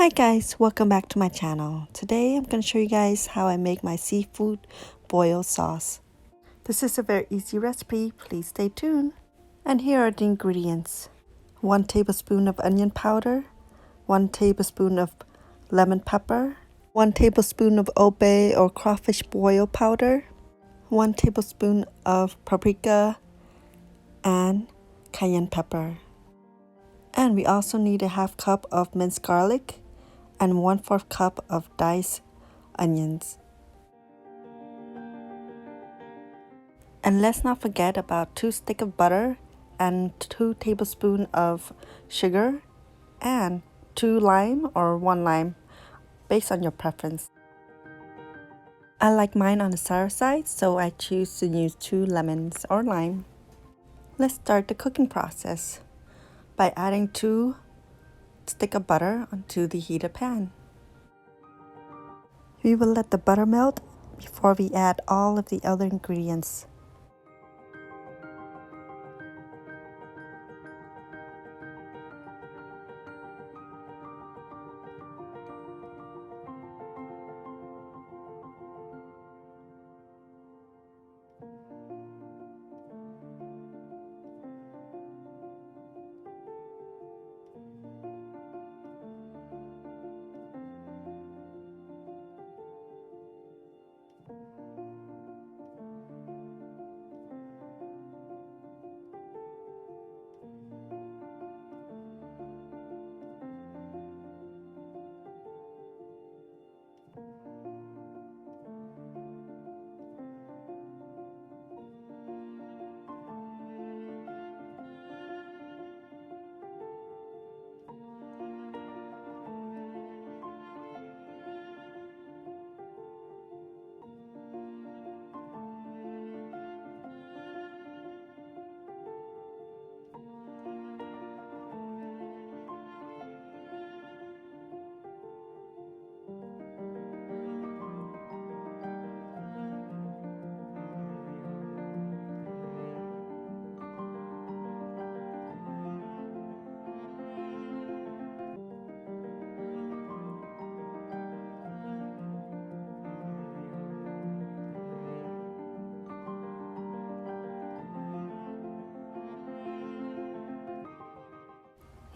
Hi guys, welcome back to my channel. Today I'm going to show you guys how I make my seafood boil sauce. This is a very easy recipe, please stay tuned. And here are the ingredients. 1 tablespoon of onion powder, 1 tablespoon of lemon pepper, 1 tablespoon of Old Bay or crawfish boil powder, 1 tablespoon of paprika, and cayenne pepper. And we also need a half cup of minced garlic and 1/4 cup of diced onions. And let's not forget about 2 sticks of butter and 2 tablespoons of sugar and 2 lime or 1 lime based on your preference. I like mine on the sour side, so I choose to use 2 lemons or lime. Let's start the cooking process by adding 2 sticks of butter onto the heated pan. We will let the butter melt before we add all of the other ingredients.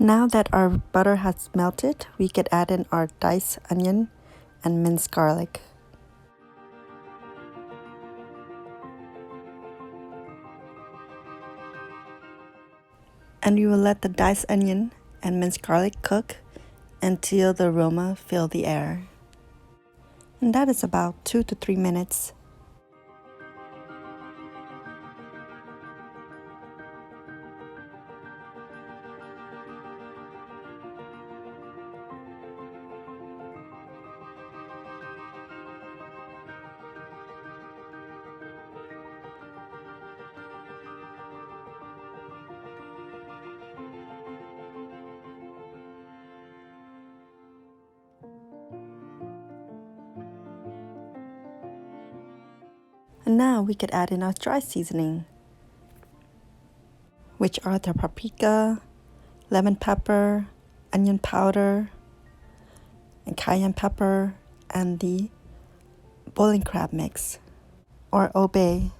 Now that our butter has melted, we could add in our diced onion and minced garlic. And we will let the diced onion and minced garlic cook until the aroma fills the air. And that is about 2 to 3 minutes. And now we could add in our dry seasoning, which are the paprika, lemon pepper, onion powder, and cayenne pepper, and the boiling crab mix, or Old Bay.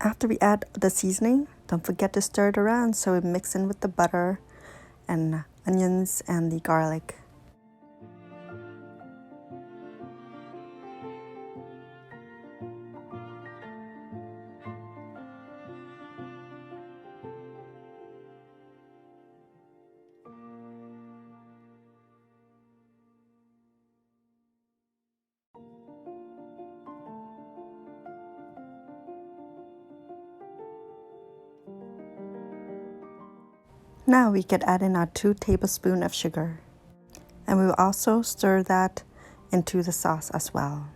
After we add the seasoning, don't forget to stir it around so it mixes in with the butter and onions and the garlic. Now we could add in our 2 tablespoons of sugar, and we will also stir that into the sauce as well.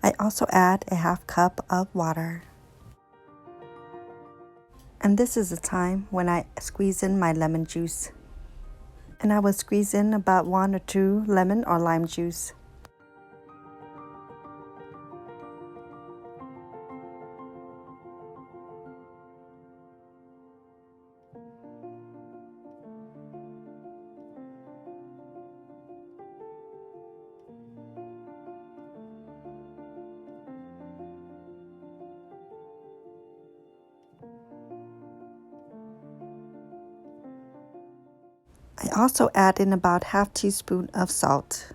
I also add a half cup of water. And this is the time when I squeeze in my lemon juice. And I will squeeze in about 1 or 2 lemon or lime juice. I also add in about ½ teaspoon of salt,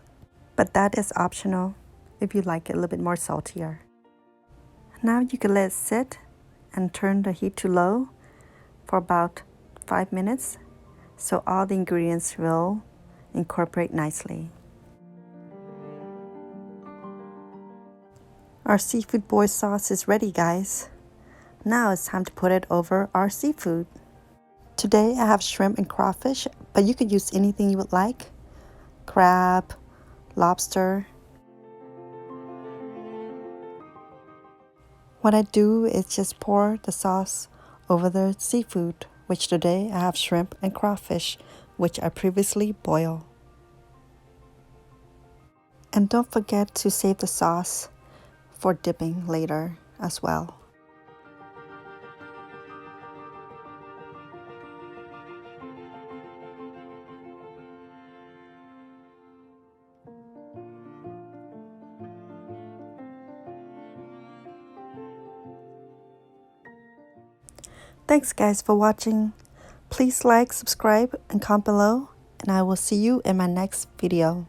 but that is optional if you like it a little bit more saltier. Now you can let it sit and turn the heat to low for about 5 minutes so all the ingredients will incorporate nicely. Our seafood boil sauce is ready, guys. Now it's time to put it over our seafood. Today I have shrimp and crawfish, but you could use anything you would like. Crab, lobster. What I do is just pour the sauce over the seafood, which today I have shrimp and crawfish, which I previously boiled. And don't forget to save the sauce for dipping later as well. Thanks guys for watching. Please like, subscribe, and comment below, and I will see you in my next video.